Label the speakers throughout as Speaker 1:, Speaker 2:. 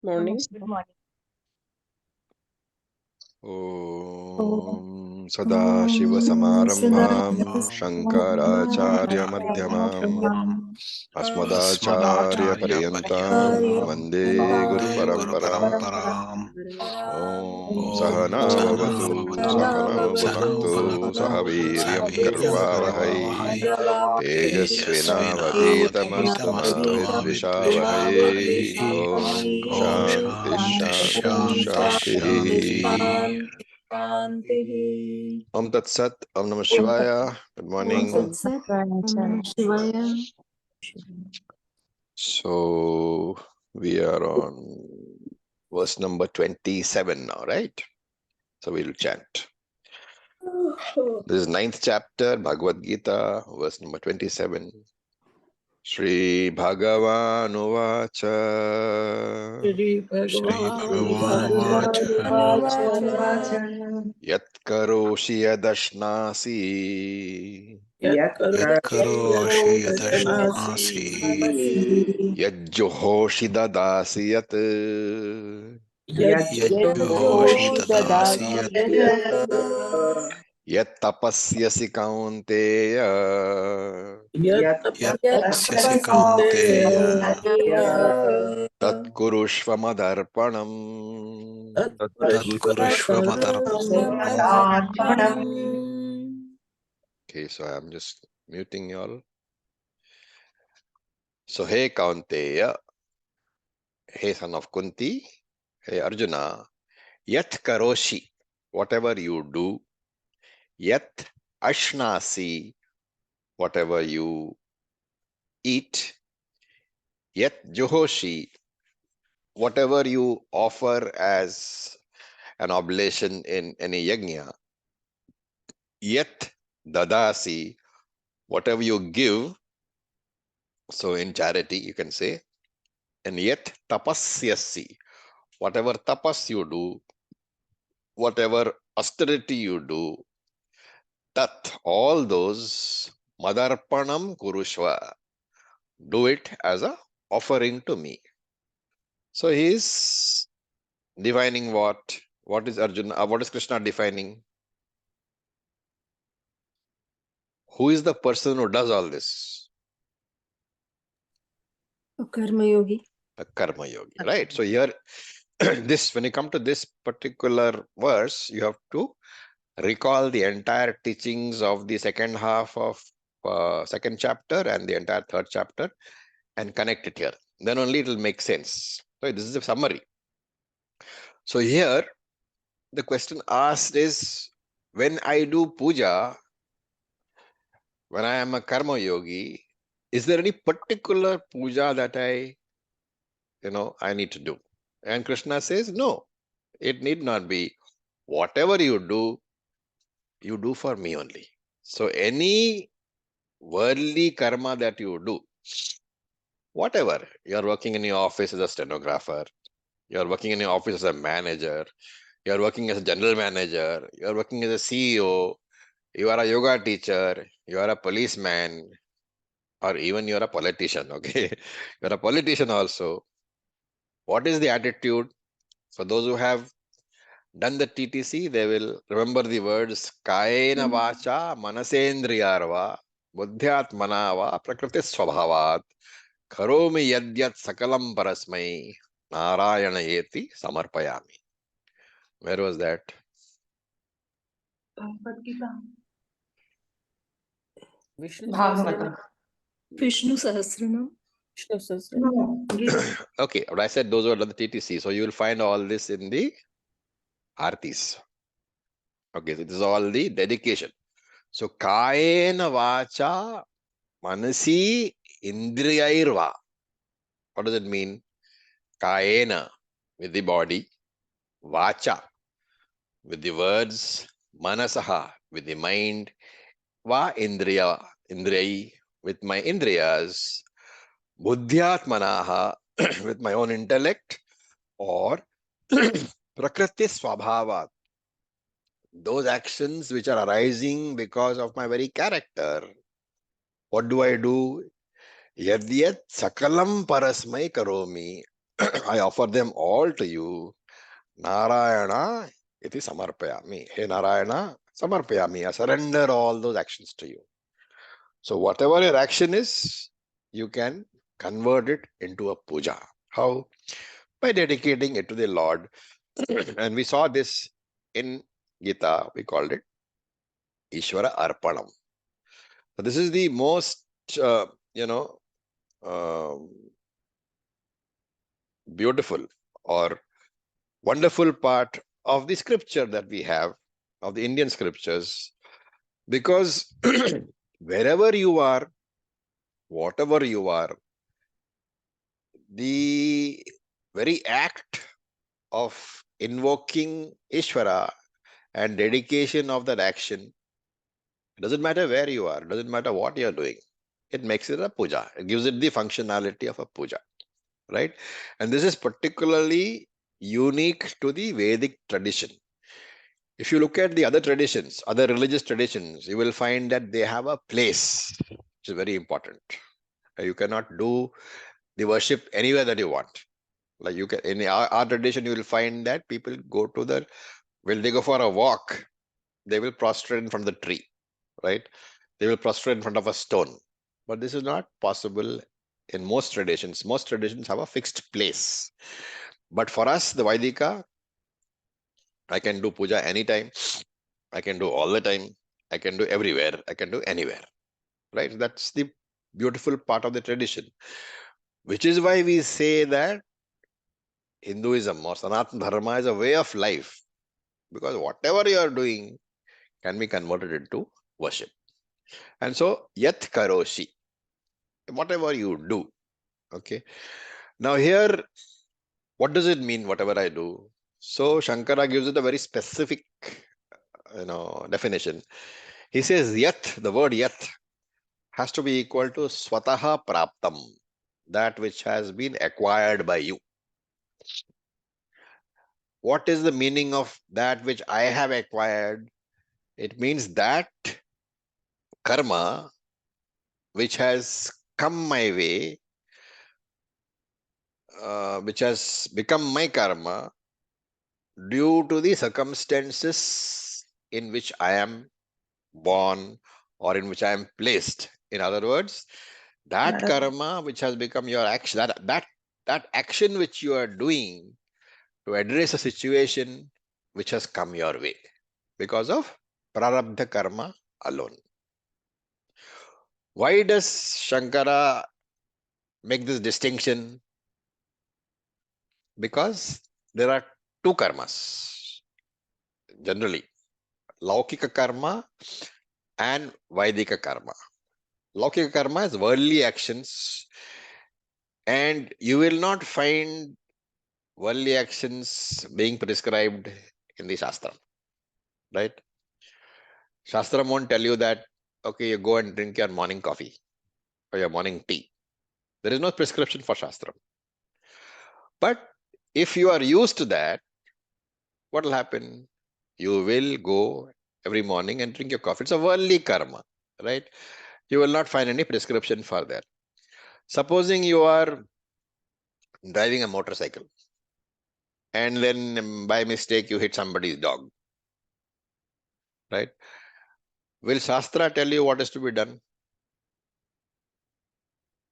Speaker 1: Morning.
Speaker 2: Good morning.
Speaker 3: Om Sadashivasamārambhām Shankaracharyamध्यamām Asmadacharyaparyantam Vande Guru Paramparam. Om Sahana Bhavatu Sahana Bhunaktu Sahaviryam Karvavahai Tejasvinavadhitamastu Mavidvishavahai. Om Shanti Shanti Shanti. Om Tat Sat, Om Namah Shivaya. Good morning. So we are on verse number 27 now, right? So we'll chant. This is 9th chapter, Bhagavad Gita, verse number 27. Shri Bhagavan Uvacha Yat Karoshi Yadashnasi Yad Johoshi Dadasi Yat Yat Tapasyasi Kaunteya Tat Kurushva Madarpanam. Okay, so I'm just muting you all. So, hey Kaunteya, hey son of Kunti, hey Arjuna, Yat Karoshi, whatever you do, Yat Ashnasi, whatever you eat, Yat Johoshi, whatever you offer as an oblation in any yajna, Yat Dadasi, whatever you give, so in charity you can say, and Yat Tapasyasi, whatever tapas you do, whatever austerity you do, tat, all those, madarpanam kurushva, do it as a offering to me. So he is defining what is Arjuna, what is Krishna defining? Who is the person who does all this?
Speaker 1: A karma yogi.
Speaker 3: A karma yogi, right? So here, this, when you come to this particular verse, you have to recall the entire teachings of the second half of second chapter and the entire third chapter and connect it here. Then only it will make sense. So this is a summary. So here, the question asked is, when I do puja, when I am a karma yogi, is there any particular puja that I need to do? And Krishna says, no, it need not be. Whatever you do for me only. So any worldly karma that you do, whatever, you're working in your office as a stenographer, you're working in your office as a manager, you're working as a general manager, you're working as a CEO, you are a yoga teacher, you are a policeman, or even you're a politician, okay? You're a politician also. What is the attitude? For those who have done the TTC, they will remember the words Kayena Vacha Manasendriyarva Buddhyatmanava Prakriti Swabhavat Karomi Yadyat Sakalam Parasmai Narayana Yeti Samarpayami. Where was that?
Speaker 2: Bhagavad.
Speaker 1: Vishnu Sahasranam.
Speaker 3: Okay, but I said those were the TTC. So you will find all this in the Artis. Okay, so this is all the dedication. So Kayena Vacha Manasi Indriyairva. What does it mean? Kayena, with the body, Vacha, with the words, Manasaha, with the mind, Va Indriya, Indriyi, with my Indriyas, Buddhyatmanaha, with my own intellect, or Prakriti Swabhava, those actions which are arising because of my very character. What do I do? Yadyat Sakalam Parasmai Karomi. I offer them all to you. Narayana iti samarpayami. Hey Narayana, samarpayami. I surrender all those actions to you. So whatever your action is, you can convert it into a puja. How? By dedicating it to the Lord. And we saw this in Gita, we called it Easwara Arpanam. So this is the most, uh, you know, um beautiful or wonderful part of the scripture that we have, of the Indian scriptures, because wherever you are, whatever you are, the very act of invoking Ishvara and dedication of that action, it doesn't matter where you are, it doesn't matter what you're doing, it makes it a puja. It gives it the functionality of a puja, right? And this is particularly unique to the Vedic tradition. If you look at the other traditions, other religious traditions, you will find that they have a place, which is very important. You cannot do the worship anywhere that you want. Like you can in our tradition, you will find that people go to when they go for a walk, they will prostrate in front of the tree, right? They will prostrate in front of a stone. But this is not possible in most traditions. Most traditions have a fixed place. But for us, the Vaidika, I can do puja anytime. I can do all the time. I can do everywhere. I can do anywhere. Right? That's the beautiful part of the tradition. Which is why we say that Hinduism or Sanatana Dharma is a way of life. Because whatever you are doing can be converted into worship. And so, yat karoshi, whatever you do. Okay. Now here, what does it mean, whatever I do? So Shankara gives it a very specific, definition. He says yat, the word yat, has to be equal to swataha praptam, that which has been acquired by you. What is the meaning of that which I have acquired? It means that karma which has come my way, which has become my karma due to the circumstances in which I am born or in which I am placed. In other words, that karma which has become your action, that action which you are doing to address a situation which has come your way because of prarabdha karma alone. Why does Shankara make this distinction? Because there are two karmas generally, Laukika karma and Vaidika karma. Laukika karma is worldly actions, and you will not find worldly actions being prescribed in the Shastra, right? Shastra won't tell you that, okay, you go and drink your morning coffee or your morning tea. There is no prescription for Shastra. But if you are used to that, what will happen? You will go every morning and drink your coffee. It's a worldly karma, right? You will not find any prescription for that. Supposing you are driving a motorcycle and then by mistake you hit somebody's dog, right? Will Shastra tell you what is to be done?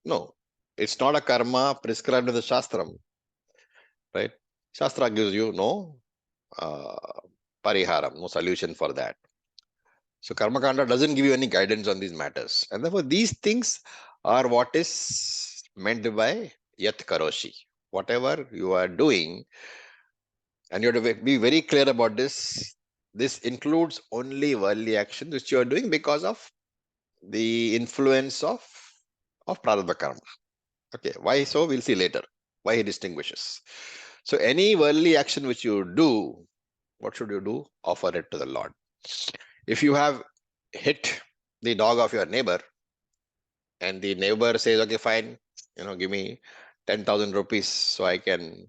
Speaker 3: No, it's not a karma prescribed in the Shastram, right? Shastra gives you no uh, pariharam, no solution for that. So karma kanda doesn't give you any guidance on these matters. And therefore these things are what is meant by yat karoshi. Whatever you are doing, and you have to be very clear about this. This includes only worldly actions which you are doing because of the influence of prarabdha karma. Okay, why so? We'll see later why he distinguishes. So any worldly action which you do, what should you do? Offer it to the Lord. If you have hit the dog of your neighbor and the neighbor says, okay, fine, give me 10,000 rupees so I can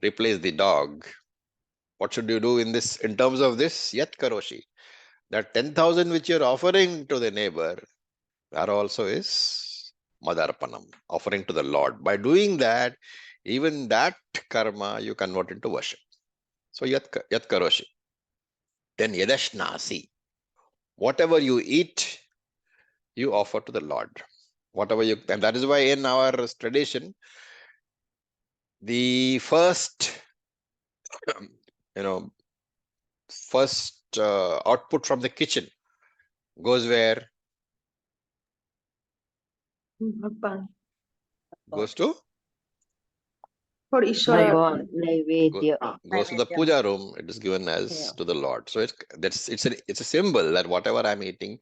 Speaker 3: replace the dog. What should you do in terms of this? Yat karoshi. That 10,000 which you're offering to the neighbor, that also is madarpanam, offering to the Lord. By doing that, even that karma you convert into worship. So yat karoshi. Then yadashnasi. Whatever you eat, you offer to the Lord. Whatever you, and that is why in our tradition, the first, you know, first output from the kitchen goes where?
Speaker 1: Bhagwan.
Speaker 3: Goes to?
Speaker 1: For Easwaran.
Speaker 2: Bhagwan, Naivedya.
Speaker 3: Goes to the puja room. It is given as to the Lord. So it's a symbol that whatever I'm eating,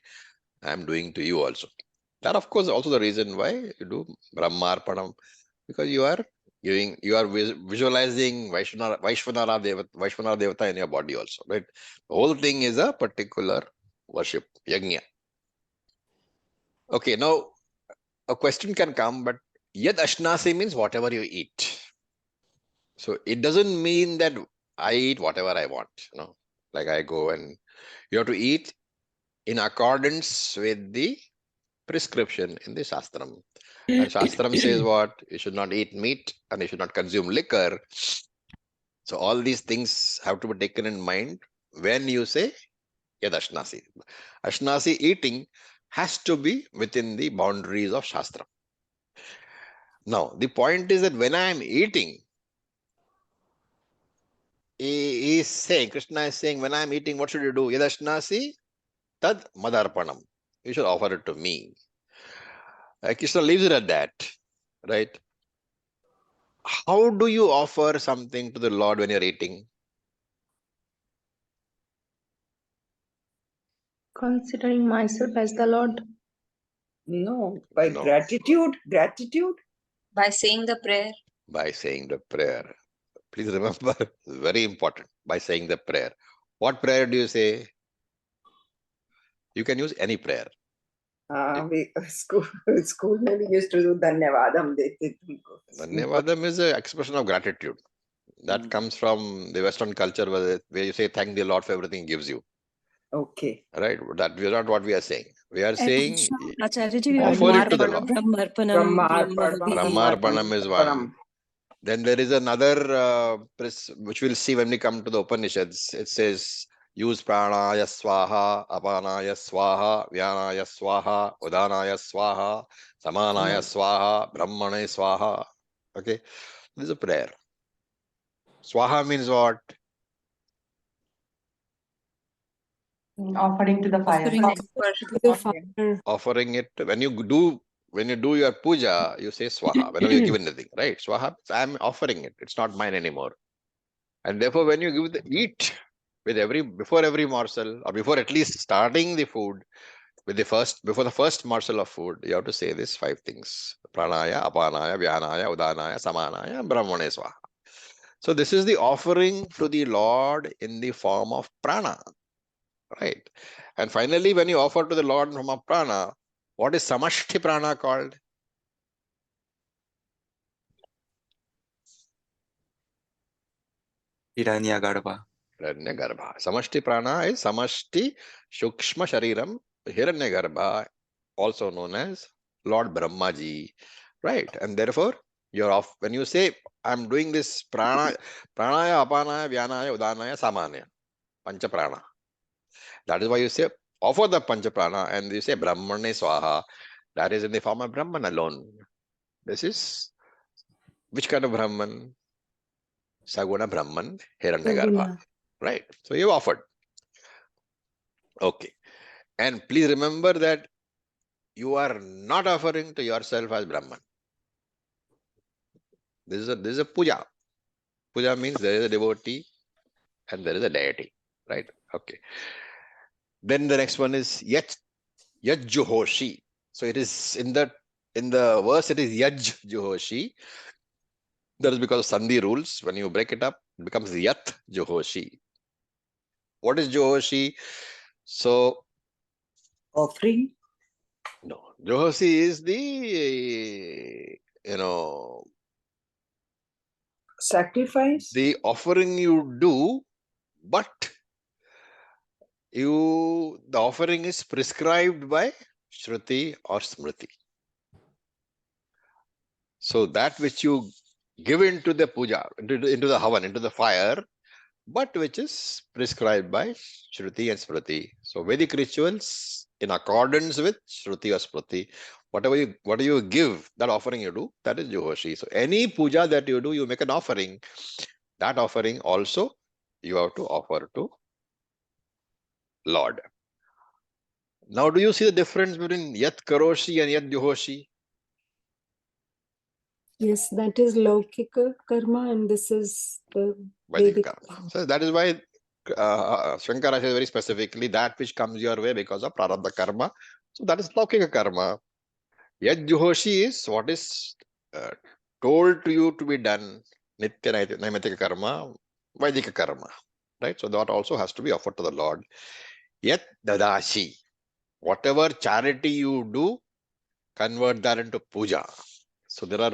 Speaker 3: I'm doing to you also. That of course also the reason why you do Brahmarpanam, because you are visualizing Vaishvanara Devata in your body also, right? The whole thing is a particular worship, yajna. Okay, now a question can come, but yad ashnasi means whatever you eat. So it doesn't mean that I eat whatever I want, like I go and you have to eat in accordance with the prescription in the Shastram. And Shastram says what? You should not eat meat and you should not consume liquor. So all these things have to be taken in mind when you say yad ashnasi. Ashnasi eating has to be within the boundaries of Shastra. Now, the point is that when I am eating, he is saying, Krishna is saying, when I am eating, what should you do? Yad ashnasi tad madarpanam. You should offer it to me. Krishna leaves it at that, right? How do you offer something to the Lord when you're eating?
Speaker 1: Considering myself as the Lord.
Speaker 2: No, by
Speaker 3: No.
Speaker 2: gratitude.
Speaker 4: By saying the prayer.
Speaker 3: By saying the prayer. Please remember, very important, by saying the prayer. What prayer do you say? You can use any prayer.
Speaker 2: We school maybe used to do Dhanyavadam.
Speaker 3: Dhanyavadam is an expression of gratitude. That comes from the Western culture where you say thank the Lord for everything he gives you.
Speaker 2: Okay.
Speaker 3: Right? That is not what we are saying. We are saying
Speaker 1: Acharya ji, we
Speaker 3: offer it to the Lord.
Speaker 1: Brahmarpanam.
Speaker 3: Brahmarpanam is one. Then there is another which we'll see when we come to the Upanishads. It says use pranaya swaha, apanaya swaha, vyanaya swaha, udanaya swaha, samanaya swaha, brahmane swaha. Okay, this is a prayer. Swaha means what?
Speaker 5: Offering to the fire.
Speaker 3: Offering it when you do your puja, you say swaha. Whenever you give anything, right? Swaha, I'm offering it. It's not mine anymore. And therefore, when you eat with before every morsel, or before at least starting the food, before the first morsel of food, you have to say these 5 things: pranaya, apanaya, vyanaya, udanaya, samanaya, and brahmane swaha. So this is the offering to the Lord in the form of prana, right? And finally, when you offer to the Lord in the form of prana, what is samashti prana called?
Speaker 6: Hiranyagarbha.
Speaker 3: Hiranyagarbha. Samashti prana is samashti shukshma shariram Hiranyagarbha, also known as Lord Brahmaji, right? And therefore, you're off. When you say, I'm doing this pranaya, apanaya, vyanaya, udanaya, samanaya, pancha prana. That is why you say, offer the pancha prana, and you say Brahmane swaha. That is in the form of Brahman alone. This is which kind of Brahman? Saguna Brahman, Hiranyagarbha. Right? So you offered. Okay. And please remember that you are not offering to yourself as Brahman. This is a puja. Puja means there is a devotee and there is a deity. Right? Okay. Then the next one is Yaj So it is in the verse it is Yaj Juhoshi. That is because of Sandhi rules. When you break it up, it becomes Yat Juhoshi. What is Juhoshi? So
Speaker 2: Offering.
Speaker 3: no, Juhoshi is the
Speaker 2: Sacrifice.
Speaker 3: the offering you do, but the offering is prescribed by Shruti or Smriti. So that which you give into the puja, into the havan, into the fire, but which is prescribed by Shruti and Smriti. So Vedic rituals in accordance with Shruti or Smriti, whatever you give, that offering you do, that is Juhoshi. So any puja that you do, you make an offering. That offering also you have to offer to Lord. Now, do you see the difference between Yat Karoshi and Yat Juhoshi?
Speaker 5: Yes, that is Laukika karma and this is the
Speaker 3: Vedic
Speaker 5: Vedic.
Speaker 3: karma. So that is why Shankara says very specifically that which comes your way because of Prarabdha karma. So that is Laukika karma. Yat Juhoshi is what is told to you to be done. Nitya Naimatika karma, Vaidika karma. Right? So that also has to be offered to the Lord. Yat Dadashi. Whatever charity you do, convert that into puja. So there are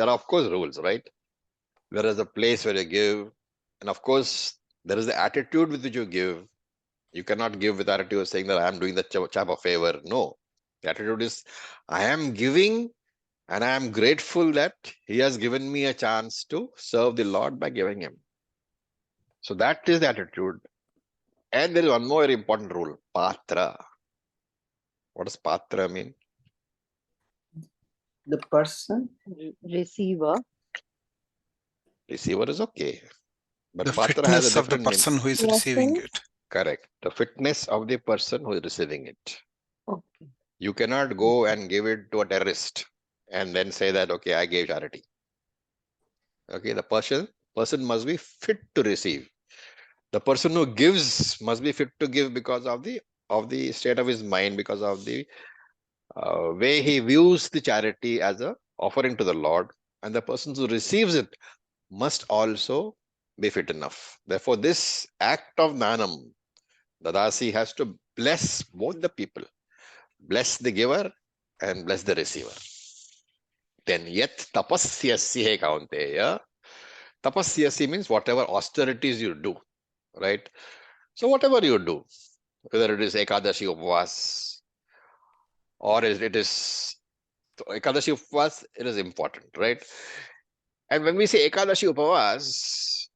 Speaker 3: of course rules, right? There is a place where you give, and of course there is the attitude with which you give. You cannot give with attitude of saying that I am doing the chap a favor. No, the attitude is I am giving and I am grateful that he has given me a chance to serve the Lord by giving him. So that is the attitude. And there is one more very important rule, patra. What does patra mean?
Speaker 2: The person.
Speaker 6: Receiver.
Speaker 3: Receiver is okay. But
Speaker 7: The
Speaker 3: patra has a
Speaker 7: fitness of the
Speaker 3: different
Speaker 7: person
Speaker 3: meaning.
Speaker 7: who is receiving it.
Speaker 3: Correct. The fitness of the person who is receiving it.
Speaker 6: Okay.
Speaker 3: You cannot go and give it to a terrorist and then say that, okay, I gave charity. Okay, the person must be fit to receive. The person who gives must be fit to give because of the state of his mind, because of the way he views the charity as a offering to the Lord, and the person who receives it must also be fit enough. Therefore, this act of Nanam, the Dasi has to bless both the people, bless the giver and bless the receiver. Then yet tapasyasya kaunteya. Tapasyasya means whatever austerities you do, right? So whatever you do, whether it is Ekadashi Upvas or it is Ekadashi Upvas, it is important, right? And when we say Ekadashi Upavas,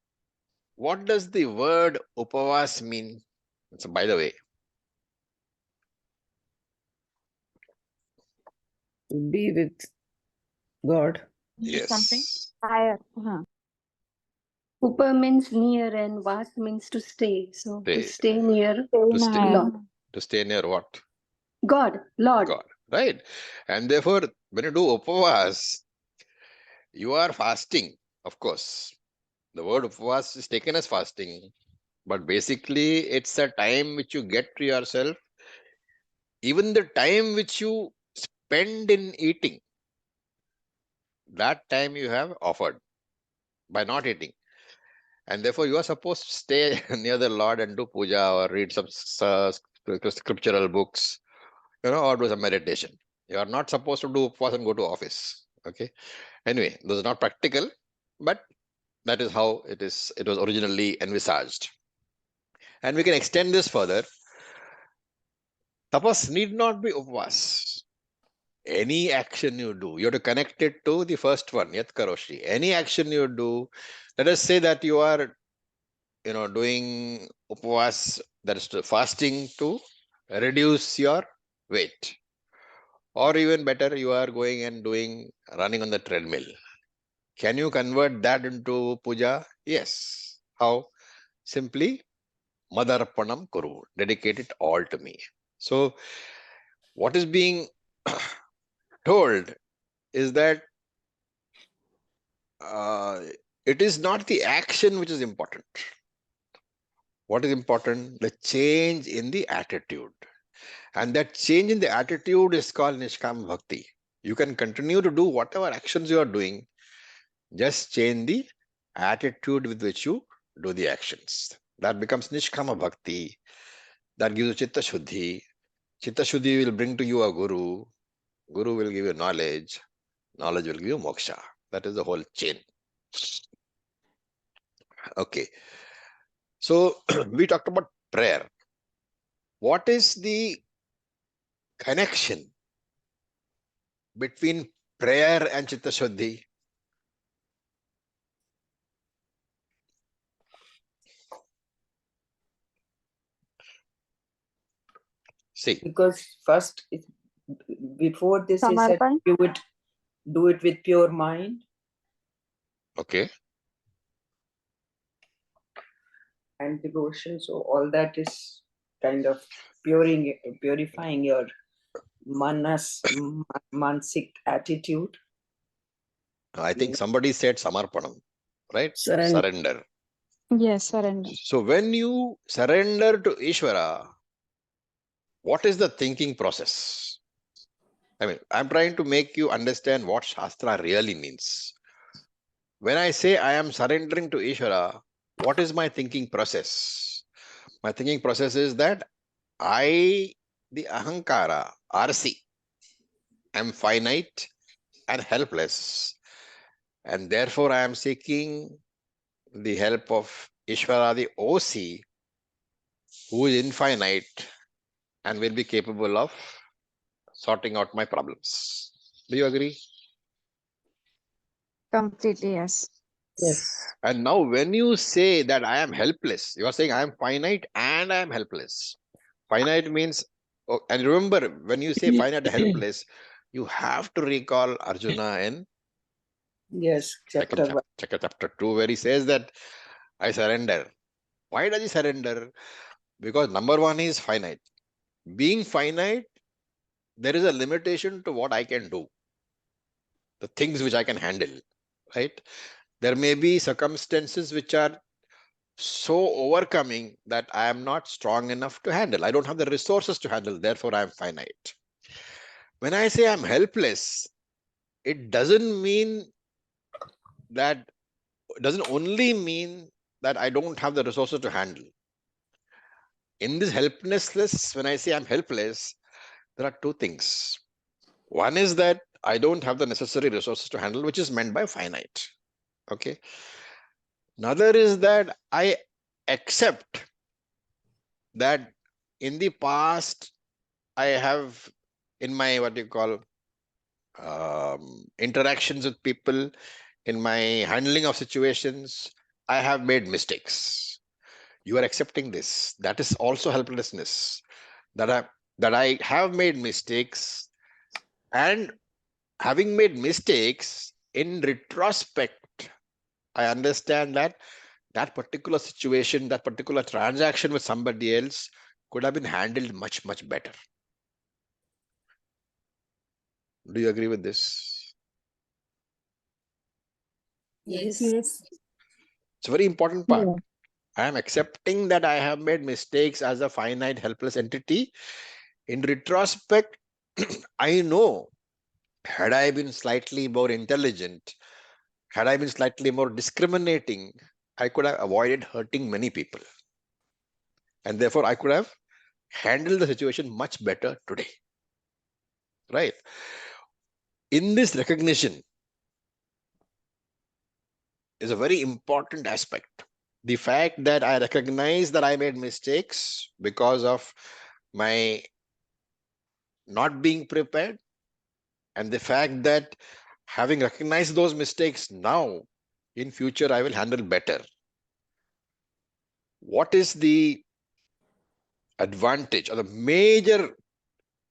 Speaker 3: what does the word Upavas mean? So by the way,
Speaker 2: Be with God.
Speaker 4: Something.
Speaker 3: yes,
Speaker 6: Higher.
Speaker 8: Upa means near and vas means to stay. So to
Speaker 3: stay,
Speaker 8: stay near
Speaker 3: to stay,
Speaker 8: Lord.
Speaker 3: to stay near what?
Speaker 8: God, Lord.
Speaker 3: God, right? And therefore, when you do Upavas, you are fasting, of course. The word Upavas is taken as fasting, but basically it's a time which you get to yourself. Even the time which you spend in eating, that time you have offered by not eating. And therefore you are supposed to stay near the Lord and do puja or read some scriptural books, or do some meditation. You are not supposed to do upvas and go to office. Okay. Anyway, this is not practical, but that is how it was originally envisaged. And we can extend this further. Tapas need not be upvas. Any action you do, you have to connect it to the first one, Yat Karoshi. Any action you do, let us say that you are, doing upvas, that is fasting to reduce your weight. Or even better, you are going and running on the treadmill. Can you convert that into puja? Yes. How? Simply, Madarpanam Kuru, dedicate it all to me. So, what is being told is that it is not the action which is important. What is important? The change in the attitude. And that change in the attitude is called Nishkam Bhakti. You can continue to do whatever actions you are doing, just change the attitude with which you do the actions. That becomes Nishkama Bhakti. That gives you Chitta Shuddhi. Chitta Shuddhi will bring to you a Guru. Guru will give you knowledge. Knowledge will give you moksha. That is the whole chain. Okay. So we talked about prayer. What is the connection between prayer and Chitta Shuddhi? See,
Speaker 2: Because first, before this, he said,
Speaker 7: Samarpan.
Speaker 2: do it with pure mind
Speaker 3: okay.
Speaker 2: and devotion. So all that is kind of purifying your mansic attitude.
Speaker 3: I think somebody said Samarpanam, right?
Speaker 6: Surrender.
Speaker 3: Surrender.
Speaker 7: Yes, surrender.
Speaker 3: So when you surrender to Ishvara, what is the thinking process? I mean, I'm trying to make you understand what Shastra really means. When I say I am surrendering to Ishvara, what is my thinking process? My thinking process is that I, the Ahankara, RC, am finite and helpless. And therefore I am seeking the help of Ishvara, the OC, who is infinite and will be capable of sorting out my problems. Do you agree?
Speaker 7: Completely, yes.
Speaker 6: Yes.
Speaker 3: And now when you say that I am helpless, you are saying I am finite and I am helpless. Finite means, oh, and remember, when you say finite and helpless, you have to recall Arjuna in
Speaker 2: Yes, chapter 1.
Speaker 3: chapter 2, where he says that I surrender. Why does he surrender? Because number one is finite. Being finite, there is a limitation to what I can do, the things which I can handle, right? There may be circumstances which are so overcoming that I am not strong enough to handle. I don't have the resources to handle, therefore I am finite. When I say I'm helpless, it doesn't mean that, it doesn't only mean that I don't have the resources to handle. In this helplessness, when I say I'm helpless, there are two things. One is that I don't have the necessary resources to handle, which is meant by finite. Okay. Another is that I accept that in the past, I have, in my what you call interactions with people, in my handling of situations, I have made mistakes. You are accepting this. That is also helplessness. That I have made mistakes, and having made mistakes, in retrospect, I understand that that particular situation, that particular transaction with somebody else could have been handled much, much better. Do you agree with this?
Speaker 4: Yes.
Speaker 5: Yes.
Speaker 3: It's a very important part.
Speaker 7: Yeah.
Speaker 3: I am accepting that I have made mistakes as a finite, helpless entity. In retrospect, I know, had I been slightly more intelligent, had I been slightly more discriminating, I could have avoided hurting many people. And therefore, I could have handled the situation much better today. Right? In this recognition is a very important aspect. The fact that I recognize that I made mistakes because of my not being prepared, and the fact that having recognized those mistakes now, in future, I will handle better. What is the advantage or the major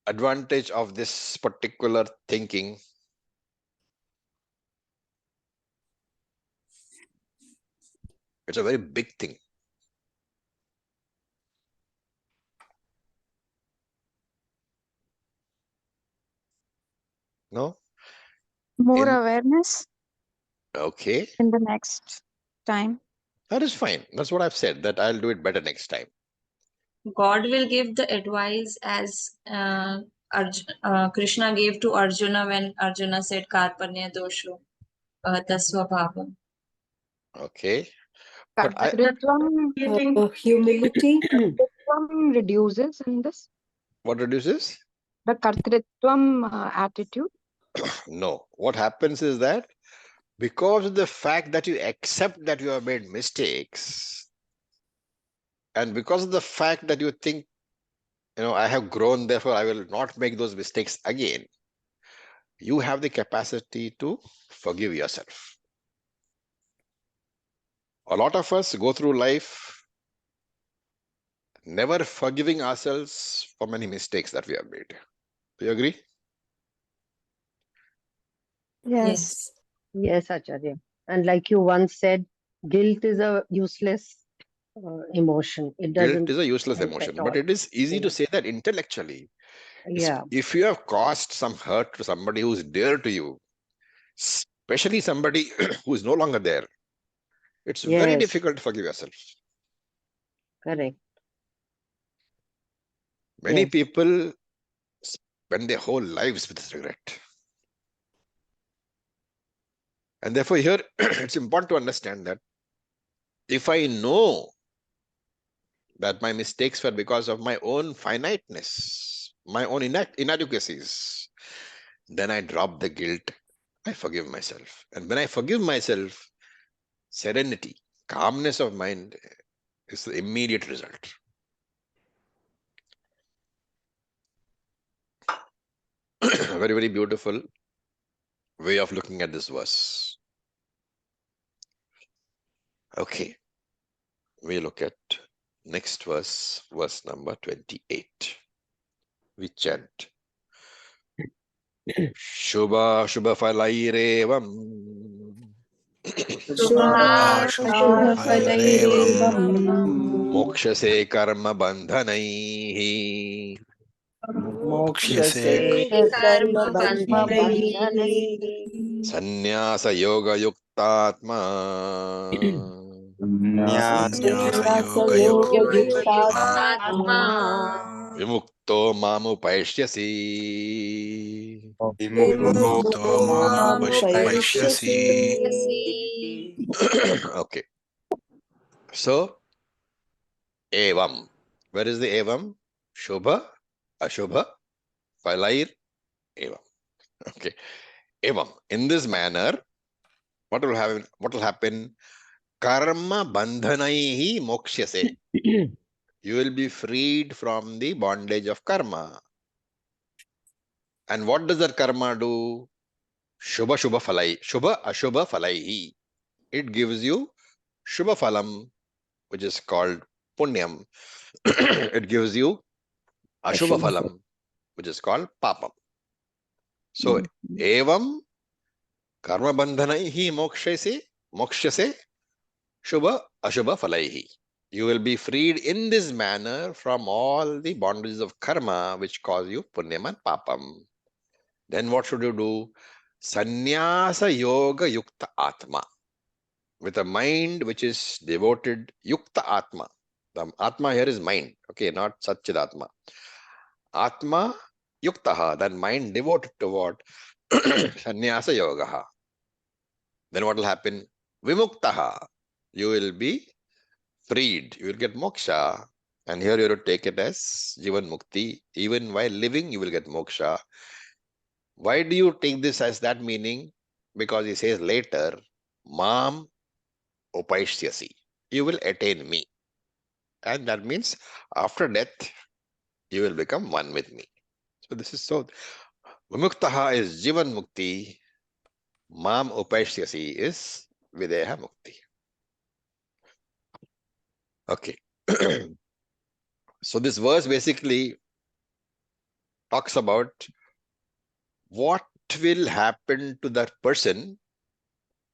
Speaker 3: advantage of this particular thinking? It's a very big thing. No?
Speaker 7: More
Speaker 3: In,
Speaker 7: awareness
Speaker 3: okay,
Speaker 7: in the next time.
Speaker 3: that is fine. That's what I've said, that I'll do it better next time.
Speaker 4: God will give the advice as Krishna gave to Arjuna when Arjuna said Karpanya dosho tasvabhavam.
Speaker 3: Okay. But I,
Speaker 5: Kartritvam, humility.
Speaker 7: Kartritvam reduces in this.
Speaker 3: what reduces?
Speaker 7: The Kartritvam attitude.
Speaker 3: No. What happens is that because of the fact that you accept that you have made mistakes, and because of the fact that you think, I have grown, therefore I will not make those mistakes again, you have the capacity to forgive yourself. A lot of us go through life never forgiving ourselves for many mistakes that we have made. Do you agree?
Speaker 7: Yes.
Speaker 6: Yes, Acharya. And like you once said, guilt is a useless emotion. It
Speaker 3: Guilt
Speaker 6: doesn't
Speaker 3: is a useless
Speaker 6: help
Speaker 3: emotion,
Speaker 6: at
Speaker 3: but
Speaker 6: all.
Speaker 3: it is easy to
Speaker 6: Yeah.
Speaker 3: say that intellectually.
Speaker 6: Yeah.
Speaker 3: If you have caused some hurt to somebody who's dear to you, especially somebody who is no longer there, it's very
Speaker 6: Yes.
Speaker 3: difficult to forgive yourself.
Speaker 6: Correct.
Speaker 3: Many
Speaker 6: Yes.
Speaker 3: people spend their whole lives with this regret. And therefore, here it's important to understand that if I know that my mistakes were because of my own finiteness, my own inadequacies, then I drop the guilt. I forgive myself. And when I forgive myself, serenity, calmness of mind is the immediate result. Very, very beautiful way of looking at this verse. Okay, we look at next verse, verse number 28. We chant Shubha Shubha Falairevam
Speaker 1: शुभफलैरेवम्
Speaker 3: Mokshase Karma Bandhanaihi
Speaker 2: Mokshase
Speaker 7: Karma-bandhanaihi.
Speaker 3: Sannyasa Yoga Yuktatma
Speaker 7: Sannyasa-yoga-yuktatma.
Speaker 3: Vimukto Mamupaishyasi.
Speaker 5: Vimukto
Speaker 7: Mamupaisyasi.
Speaker 3: Okay, so Evam. Where is the Evam? Shubha, Ashubha, Falair, Evam. Okay, Evam. In this manner, what will happen? What will happen? Karma bandhanaihi mokshyase. You will be freed from the bondage of karma. And what does that karma do? Shubha Shubha Falai. Shubha Ashubha Falaihi. It gives you Shubha Phalam, which is called Punyam. It gives you Ashubha Phalam, which is called Papam. So, Evam Karma Bandhanaihi Mokshase Shubha Ashubha Falaihi. You will be freed in this manner from all the bondages of karma which cause you punyam and papam. Then what should you do? Sannyasa Yoga Yukta Atma. With a mind which is devoted, Yukta Atma. The Atma here is mind, okay, not Satchid Atma. Atma Yuktaha, that mind devoted to what? Sannyasa Yogaha. Then what will happen? Vimuktaha. You will be freed. You will get moksha. And here you have to take it as Jivan Mukti. Even while living, you will get moksha. Why do you take this as that meaning? Because he says later, Mam Upaishyasi. You will attain me. And that means after death, you will become one with me. So this is so. Vimuktaha is Jivan Mukti. Mam Upaishyasi is Videha Mukti. Okay. So this verse basically talks about what will happen to that person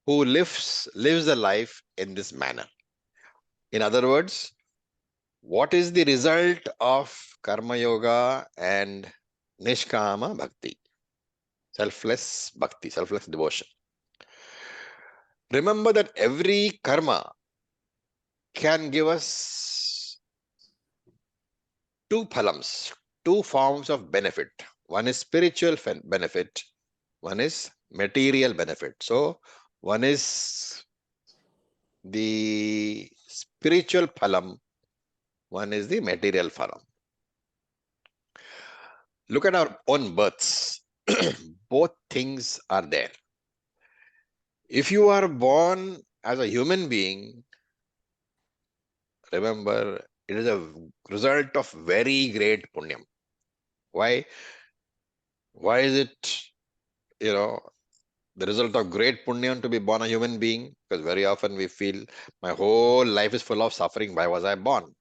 Speaker 3: who lives a life in this manner. In other words, what is the result of karma yoga and nishkama bhakti? Selfless bhakti, selfless devotion. Remember that every karma can give us two phalams, two forms of benefit. One is spiritual benefit, one is material benefit. So one is the spiritual phalam, one is the material phalam. Look at our own births. Both things are there. If you are born as a human being, remember, it is a result of very great punyam. Why? Why is it, the result of great punyam to be born a human being? Because very often we feel my whole life is full of suffering. Why was I born?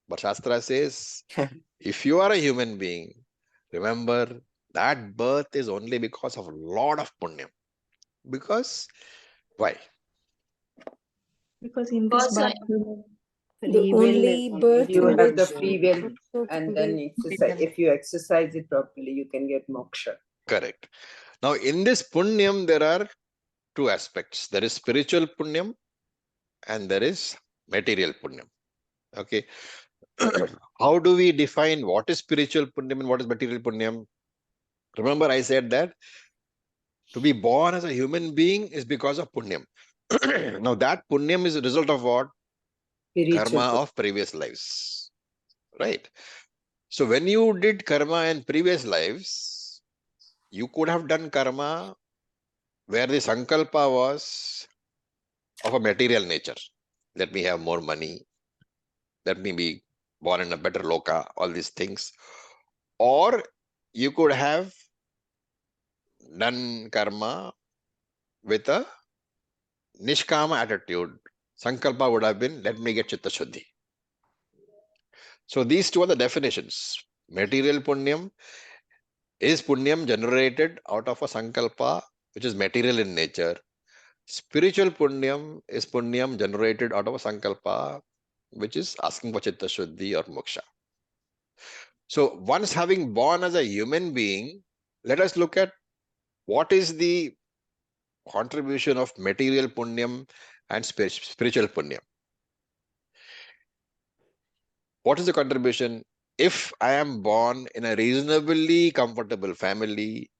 Speaker 3: But Shastra says, if you are a human being, remember that birth is only because of a lot of punyam. Because, why?
Speaker 1: Because in this
Speaker 4: Also,
Speaker 1: birth, you
Speaker 5: The
Speaker 6: Free will
Speaker 5: only
Speaker 6: is
Speaker 5: birth
Speaker 2: You
Speaker 5: in
Speaker 2: have the
Speaker 5: which
Speaker 2: free will,
Speaker 5: also
Speaker 2: and
Speaker 5: can
Speaker 2: then
Speaker 5: be
Speaker 2: exercise. If you exercise it properly, you can get moksha.
Speaker 3: Correct. Now, in this punyam, there are two aspects. There is spiritual punyam and there is material punyam. Okay. How do we define what is spiritual punyam and what is material punyam? Remember, I said that to be born as a human being is because of punyam. Now, that punyam is a result of what?
Speaker 2: Spiritual.
Speaker 3: Karma of previous lives. Right. So, when you did karma in previous lives, you could have done karma where the sankalpa was of a material nature. Let me have more money. Let me be born in a better loka, all these things. Or you could have done karma with a nishkama attitude. Sankalpa would have been, let me get chitta shuddhi. So these two are the definitions. Material punyam is punyam generated out of a sankalpa, which is material in nature. Spiritual punyam is punyam generated out of a sankalpa, which is asking for chitta shuddhi or moksha. So once having born as a human being, let us look at what is the contribution of material punyam and spiritual punyam. What is the contribution? If I am born in a reasonably comfortable family,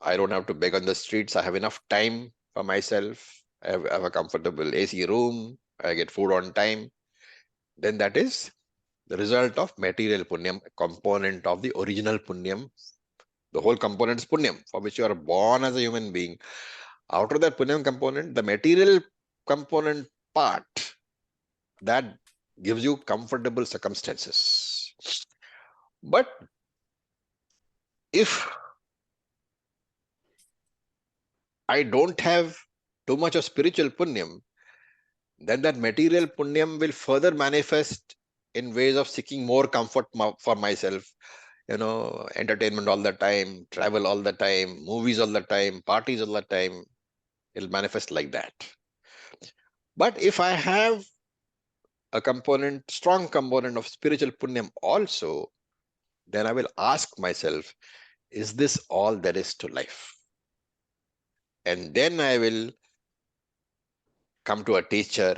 Speaker 3: I don't have to beg on the streets. I have enough time for myself. I have a comfortable AC room. I get food on time. Then that is the result of material punyam, component of the original punyam. The whole component is punyam, for which you are born as a human being. Out of that punyam component, the material component part, that gives you comfortable circumstances. But if I don't have too much of spiritual punyam, then that material punyam will further manifest in ways of seeking more comfort for myself. Entertainment all the time, travel all the time, movies all the time, parties all the time. It'll manifest like that. But if I have a strong component of spiritual punyam also, then I will ask myself, is this all there is to life? And then I will come to a teacher,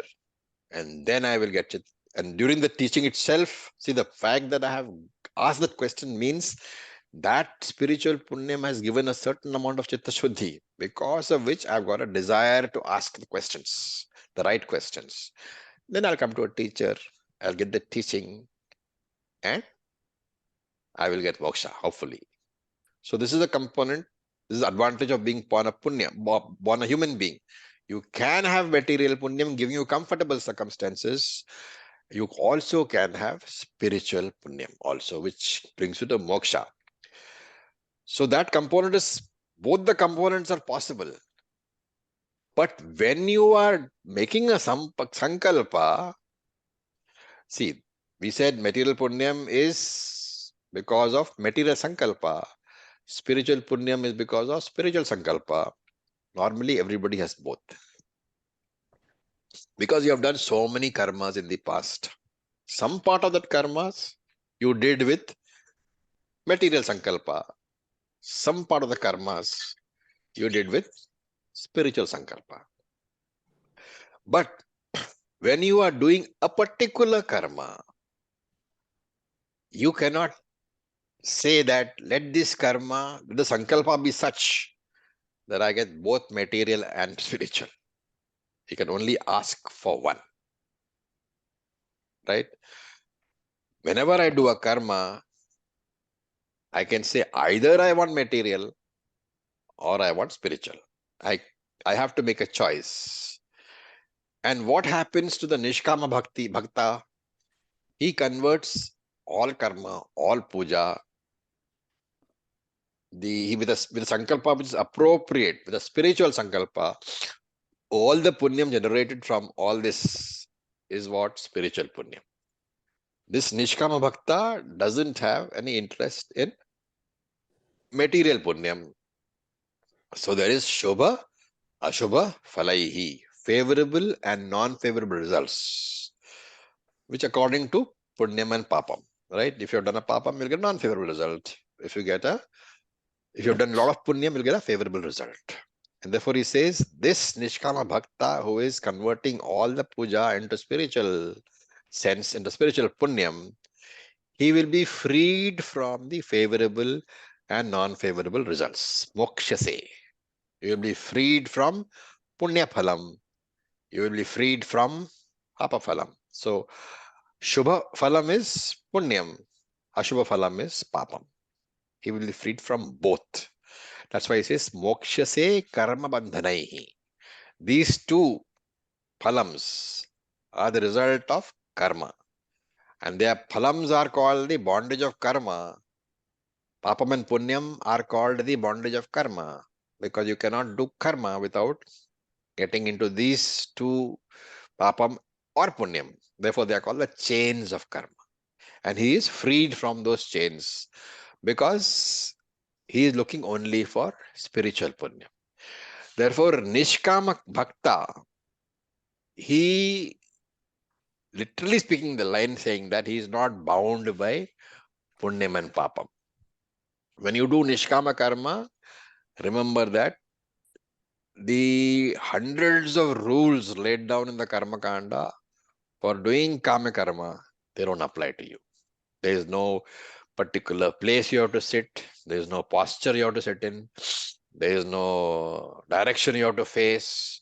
Speaker 3: and then I will get it. And during the teaching itself, see, the fact that I have asked that question means that spiritual punyam has given a certain amount of chitta shuddhi, because of which I've got a desire to ask the questions, the right questions. Then I'll come to a teacher, I'll get the teaching, and I will get moksha, hopefully. So this is a component, this is the advantage of being born a punya, born a human being. You can have material punyam giving you comfortable circumstances. You also can have spiritual punyam also, which brings you to moksha. So that component is, both the components are possible. But when you are making a sankalpa, see, we said material punyam is because of material sankalpa. Spiritual punyam is because of spiritual sankalpa. Normally, everybody has both. Because you have done so many karmas in the past. Some part of that karmas you did with material sankalpa. Some part of the karmas you did with spiritual sankalpa. But when you are doing a particular karma, you cannot say that let this karma, the sankalpa be such that I get both material and spiritual. You can only ask for one. Right? Whenever I do a karma, I can say either I want material or I want spiritual. I have to make a choice. And what happens to the Nishkama Bhakta? He converts all karma, all puja, with a sankalpa which is appropriate, with a spiritual sankalpa, all the punyam generated from all this is what? Spiritual punyam. This Nishkama Bhakta doesn't have any interest in material punyam. So there is Shobha, Ashobha, Falaihi, favorable and non-favorable results, which according to punyam and papam, right? If you have done a papam, you'll get a non-favorable result. If you have done a lot of punyam, you'll get a favorable result. And therefore he says, this Nishkama Bhakta who is converting all the puja into spiritual sense, into spiritual punyam, he will be freed from the favorable and non-favorable results. Mokshase. You will be freed from punya phalam. You will be freed from papa phalam. So, shubha phalam is punyam. Ashubha phalam is papam. He will be freed from both. That's why he says, mokshase karma bandhanaihi. These two phalams are the result of karma. And their phalams are called the bondage of karma. Papam and punyam are called the bondage of karma, because you cannot do karma without getting into these two, papam or punyam. Therefore, they are called the chains of karma. And he is freed from those chains because he is looking only for spiritual punyam. Therefore, Nishkama Bhakta, he, literally speaking the line saying that he is not bound by punyam and papam. When you do Nishkama karma, remember that the hundreds of rules laid down in the karma kanda for doing kama karma, they don't apply to you. There is no particular place you have to sit. There is no posture you have to sit in. There is no direction you have to face.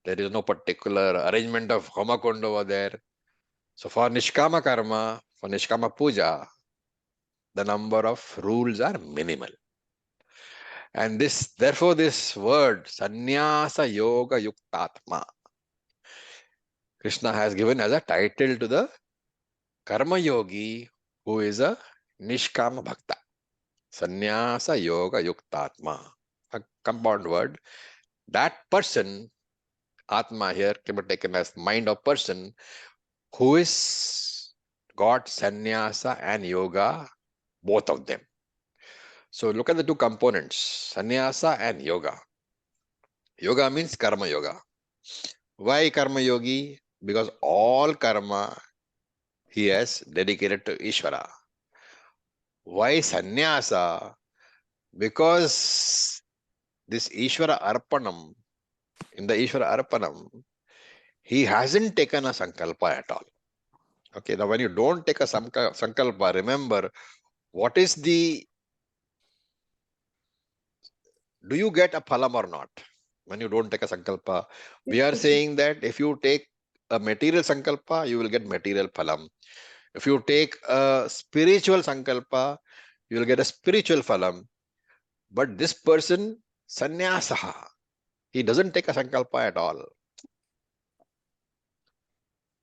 Speaker 3: There is no particular arrangement of homakund over there. So for Nishkama karma, for Nishkama puja, the number of rules are minimal. And therefore this word, Sannyasa Yoga Yuktatma, Krishna has given as a title to the Karma Yogi who is a Nishkama Bhakta. Sannyasa Yoga Yuktatma, a compound word. That person, Atma here can be taken as mind of person, who is got Sannyasa and Yoga, both of them. So look at the two components, Sannyasa and Yoga. Yoga means Karma Yoga. Why Karma Yogi? Because all karma he has dedicated to Ishvara. Why Sannyasa? Because this Ishvara Arpanam, in the Ishvara Arpanam, he hasn't taken a sankalpa at all. Okay, now when you don't take a sankalpa, remember, what is the, do you get a phalam or not? When you don't take a sankalpa, we are saying that if you take a material sankalpa, you will get material phalam. If you take a spiritual sankalpa, you will get a spiritual phalam. But this person, sannyasaha, he doesn't take a sankalpa at all.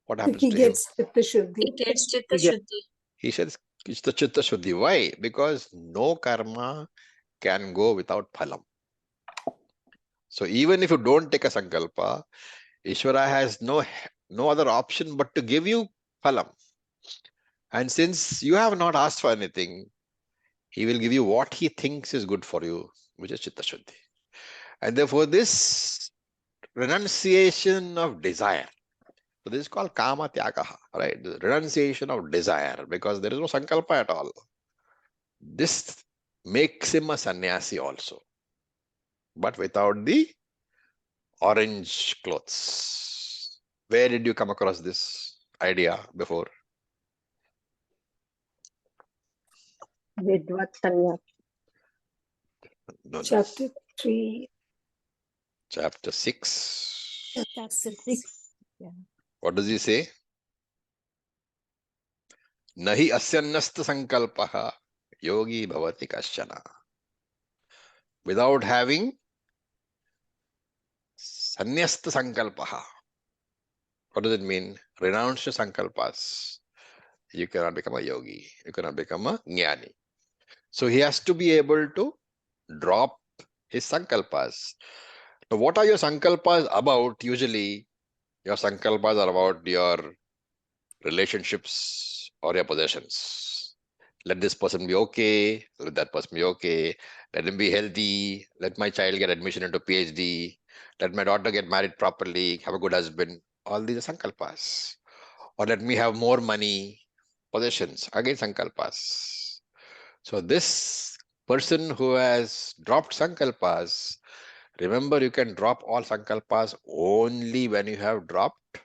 Speaker 3: What happens
Speaker 5: He
Speaker 3: to him?
Speaker 5: gets Chitta Shuddhi.
Speaker 4: He gets Chitta Shuddhi.
Speaker 3: He says, it's the Chitta Shuddhi. Why? Because no karma can go without phalam. So even if you don't take a sankalpa, Ishvara has no other option but to give you phalam. And since you have not asked for anything, he will give you what he thinks is good for you, which is Chitta Shuddhi. And therefore this renunciation of desire, so this is called kama tyagaha, right? The renunciation of desire, because there is no sankalpa at all. This makes him a sannyasi also, but without the orange clothes. Where did you come across this idea before?
Speaker 6: Vidvat Sannyas.
Speaker 3: No.
Speaker 5: Chapter 3.
Speaker 3: Chapter 6.
Speaker 5: Chapter 6.
Speaker 3: What does he say? Nahi asyannasta sankalpaha yogi bhavati kashana. Without having sannyasta sankalpaha. What does it mean? Renounce your sankalpas. You cannot become a yogi. You cannot become a jnani. So he has to be able to drop his sankalpas. Now, what are your sankalpas about? Usually, your sankalpas are about your relationships or your possessions. Let this person be okay. Let that person be okay. Let him be healthy. Let my child get admission into PhD. Let my daughter get married properly. Have a good husband. All these are sankalpas. Or let me have more money, possessions. Again, sankalpas. So this person who has dropped sankalpas, remember you can drop all sankalpas only when you have dropped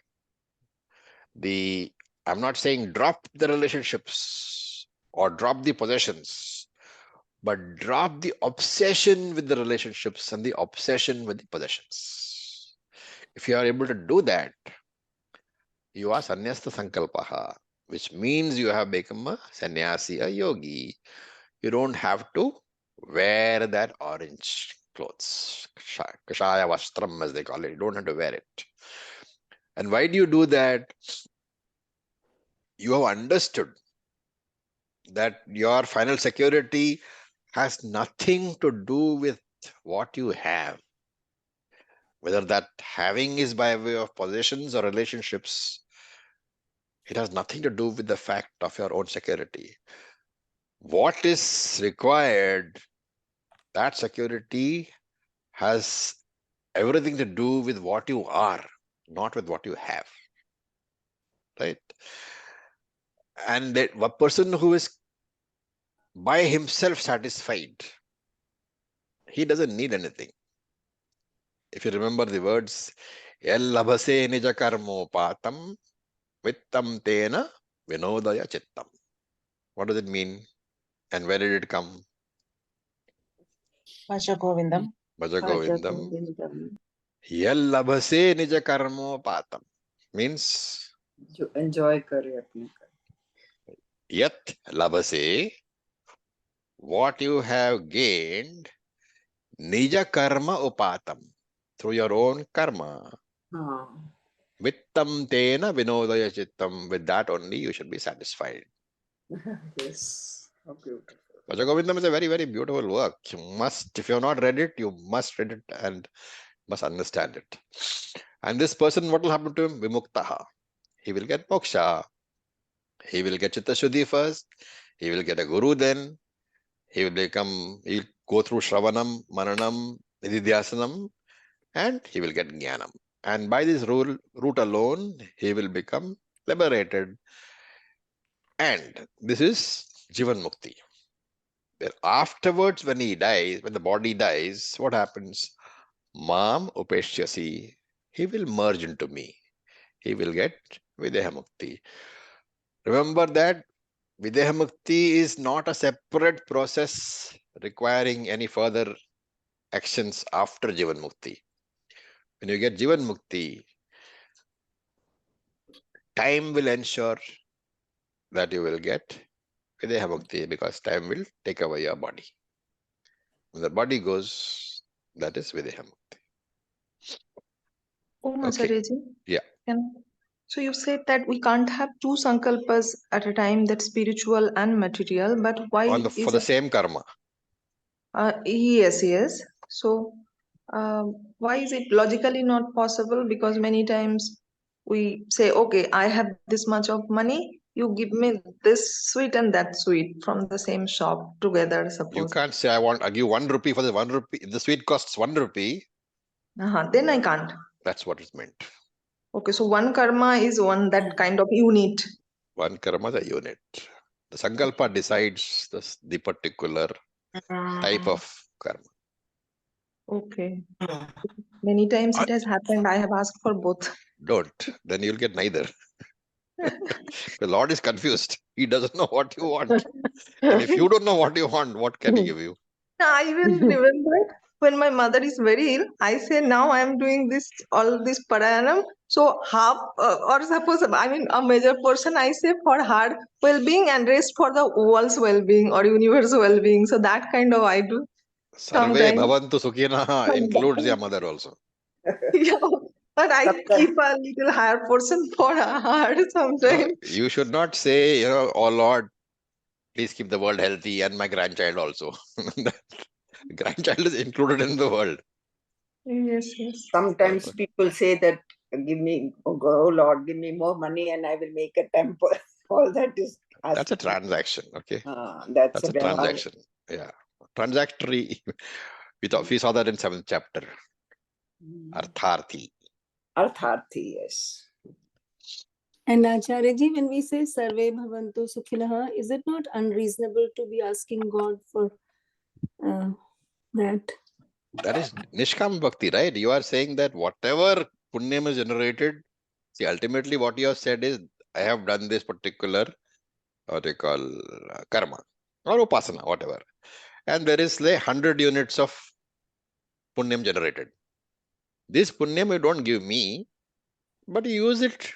Speaker 3: I'm not saying drop the relationships or drop the possessions, but drop the obsession with the relationships and the obsession with the possessions. If you are able to do that, you are sannyasta sankalpaha, which means you have become a sannyasi, a yogi. You don't have to wear that orange clothes, kashaya vastram as they call it. You don't have to wear it. And why do you do that? You have understood that your final security has nothing to do with what you have. Whether that having is by way of possessions or relationships, it has nothing to do with the fact of your own security. What is required, that security has everything to do with what you are, not with what you have. Right? And that a person who is by himself satisfied, he doesn't need anything. If you remember the words, Yallabhase nija karmopatam vittam tena vinodaya chittam. What does it mean? And where did it come?
Speaker 7: Vachagovindam.
Speaker 3: Bhajagovindam. Yallabhase nija karmopatam. Means
Speaker 2: जो enjoy करे अपने कर्म.
Speaker 3: yat labhase, what you have gained, nija karma upatam, through your own karma.
Speaker 2: हाँ.
Speaker 3: Vittam tena vinodaya chittam. With that only you should be satisfied.
Speaker 2: Yes. How beautiful.
Speaker 3: Bhajagovindam is a very, very beautiful work. You must, if you have not read it, you must read it and must understand it. And this person, what will happen to him? Vimuktaha. He will get moksha. He will get Chitta Shuddhi first. He will get a guru then. He'll go through Shravanam, Mananam, Nididhyasanam, and he will get Jnanam. And by this route alone, he will become liberated. And this is Jivan Mukti. Afterwards, when he dies, when the body dies, what happens? Mam upeshyasi. He will merge into me. He will get Videhamukti. Remember that Videhamukti is not a separate process requiring any further actions after Jivan Mukti. When you get Jivan Mukti, time will ensure that you will get Videhamukti because time will take away your body. When the body goes, that is Videhamukti.
Speaker 1: Oh,
Speaker 3: Okay.
Speaker 1: Acharyaji.
Speaker 3: Yeah.
Speaker 1: So you said that we can't have two sankalpas at a time, that's spiritual and material, but why
Speaker 3: For
Speaker 1: is
Speaker 3: the
Speaker 1: it?
Speaker 3: same karma.
Speaker 1: Yes, yes. So why is it logically not possible? Because many times we say, okay, I have this much of money, you give me this sweet and that sweet from the same shop together,
Speaker 3: You
Speaker 1: suppose.
Speaker 3: can't say, I give 1 rupee for the 1 rupee. If the sweet costs 1 rupee,
Speaker 1: Then I can't.
Speaker 3: that's what is meant.
Speaker 1: Okay, so one karma is one that kind of unit.
Speaker 3: One karma is a unit. The sankalpa decides the particular type of karma.
Speaker 1: Okay. Many times it has happened, I have asked for both.
Speaker 3: Don't. Then you'll get neither. The Lord is confused. He doesn't know what you want. And if you don't know what you want, what can he give you?
Speaker 1: I even remember when my mother is very ill, I say now I am doing all this paranam. So half, or suppose, I mean, a major portion I say for her well-being and rest for the world's well-being or universe well-being. So that kind of I do
Speaker 3: Sarve
Speaker 1: sometimes.
Speaker 3: bhavantu sukhina includes your mother also.
Speaker 1: Yeah, but I
Speaker 2: Sometimes-
Speaker 1: keep a little higher portion for her
Speaker 3: No,
Speaker 1: sometimes.
Speaker 3: you should not say, oh Lord, please keep the world healthy and my grandchild also. Grandchild is included in the world.
Speaker 1: Yes, yes.
Speaker 2: Sometimes people say that, give me, oh Lord, give me more money and I will make a temple. all that is
Speaker 3: That's a
Speaker 2: asking.
Speaker 3: transaction. Okay.
Speaker 2: That's
Speaker 3: That's a
Speaker 2: Vyavahar.
Speaker 3: transaction. Yeah. Transactory. We saw that in 7th chapter. Artharthi.
Speaker 2: Artharthi, yes.
Speaker 5: And Acharya ji, when we say Sarve Bhavantu Sukhinah, is it not unreasonable to be asking God for that?
Speaker 3: That is Nishkam Bhakti, right? You are saying that whatever punyam is generated, see, ultimately what you have said is, I have done this particular, what they call karma or upasana, whatever. And there is like 100 units of punyam generated. This punyam you don't give me, but you use it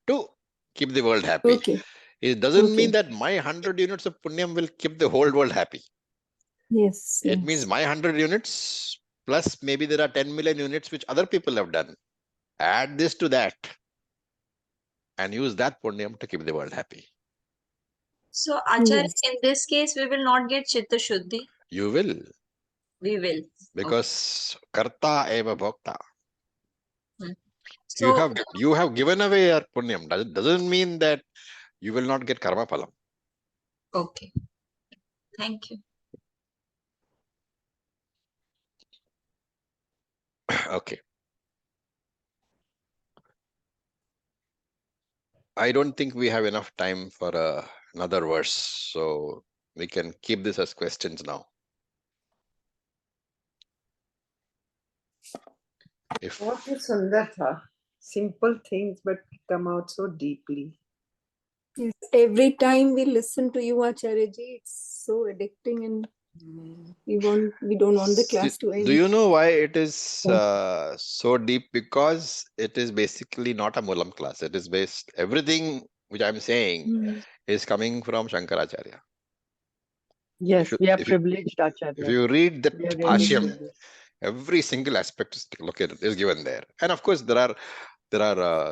Speaker 3: to keep the world happy.
Speaker 5: Okay.
Speaker 3: It doesn't mean
Speaker 5: Okay.
Speaker 3: that my 100 units of punyam will keep the whole world happy.
Speaker 5: Yes.
Speaker 3: It means my 100 units plus maybe there are 10 million units which other people have done. Add this to that and use that punyam to keep the world happy.
Speaker 4: So, Acharya,
Speaker 5: Yes.
Speaker 4: in this case, we will not get Chitta Shuddhi.
Speaker 3: You will,
Speaker 4: We will.
Speaker 3: because karta eva bhokta.
Speaker 4: So,
Speaker 3: You have given away your punyam. Doesn't mean that you will not get karma phalam.
Speaker 4: okay. Thank you.
Speaker 3: Okay. I don't think we have enough time for another verse, so we can keep this as questions now. If
Speaker 2: What is Sundar tha? Simple things, but come out so deeply.
Speaker 5: Yes. Every time we listen to you, Acharya ji, it's so addicting, and we don't want the class to end.
Speaker 3: do you know why it is so deep? Because it is basically not a Mulam class. It is based, everything which I'm saying is coming from Shankaracharya.
Speaker 6: Yes, we are
Speaker 3: If
Speaker 6: privileged, Acharya.
Speaker 3: you read that
Speaker 6: We are really
Speaker 3: Bhashyam,
Speaker 6: privileged.
Speaker 3: every single aspect is located, is given there. And of course, there are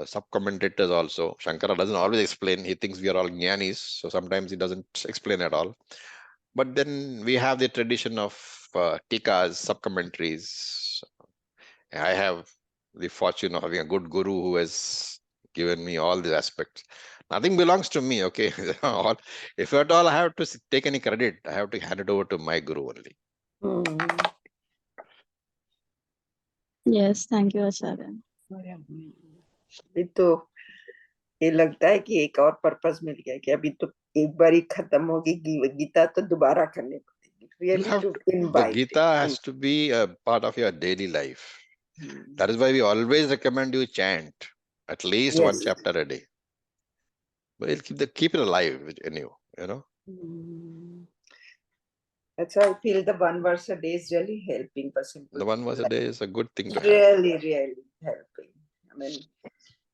Speaker 3: sub-commentators also. Shankara doesn't always explain. He thinks we are all jnanis, so sometimes he doesn't explain at all. But then we have the tradition of tikas, sub-commentaries. I have the fortune of having a good guru who has given me all these aspects. Nothing belongs to me, okay? If at all I have to take any credit, I have to hand it over to my guru only.
Speaker 9: Yes, thank you, Acharya.
Speaker 2: अभी तो ये लगता है कि एक और purpose मिल गया कि अभी तो एक बार ही खत्म होगी गीता तो दोबारा करनी पड़ेगी. Really to
Speaker 3: The
Speaker 2: invite.
Speaker 3: Gita has to be a part of your daily life. That is why we always recommend you chant at least one chapter a day. But it'll keep it alive in you, you know.
Speaker 2: That's why I feel the one verse a day is really helping for simple.
Speaker 3: The one verse a day is a good thing to have.
Speaker 2: Really helping. I mean,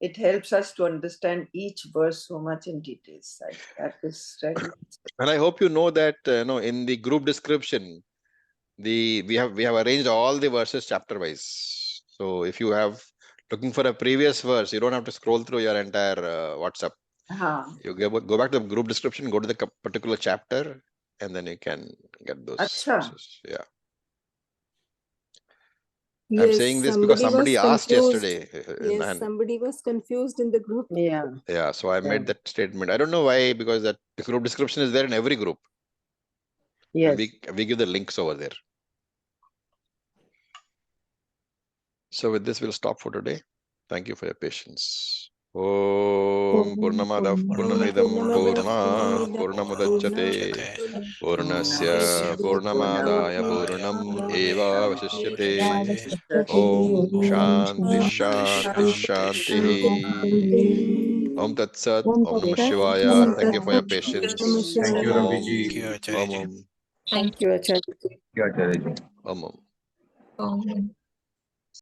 Speaker 2: it helps us to understand each verse so much in details. That is really.
Speaker 3: And I hope you know that in the group description, we have arranged all the verses chapter wise. So if you have looking for a previous verse, you don't have to scroll through your entire WhatsApp. You go back to the group description, go to the particular chapter, and then you can get those verses. Yeah.
Speaker 5: Yes,
Speaker 3: I'm saying this because somebody asked yesterday.
Speaker 5: Yes, somebody was confused in the group.
Speaker 3: Yeah, so I made that statement. I don't know why, because that the group description is there in every group.
Speaker 6: Yes.
Speaker 3: We give the links over there. So with this, we'll stop for today. Thank you for your patience. Om Purnamada Purnamidam Purnat Purnamudachyate Purnasya Purnamadaya Purnam Eva Vasishyate Om Shanti Shanti Shanti Om Tat Sat Om Namah Shivaya. Thank you for your patience.
Speaker 1: Thank you,
Speaker 3: Om
Speaker 1: Raviji.
Speaker 3: Om Om
Speaker 2: Thank you, Acharya.
Speaker 1: Thank you, Acharya.
Speaker 3: Om Om.
Speaker 4: Om.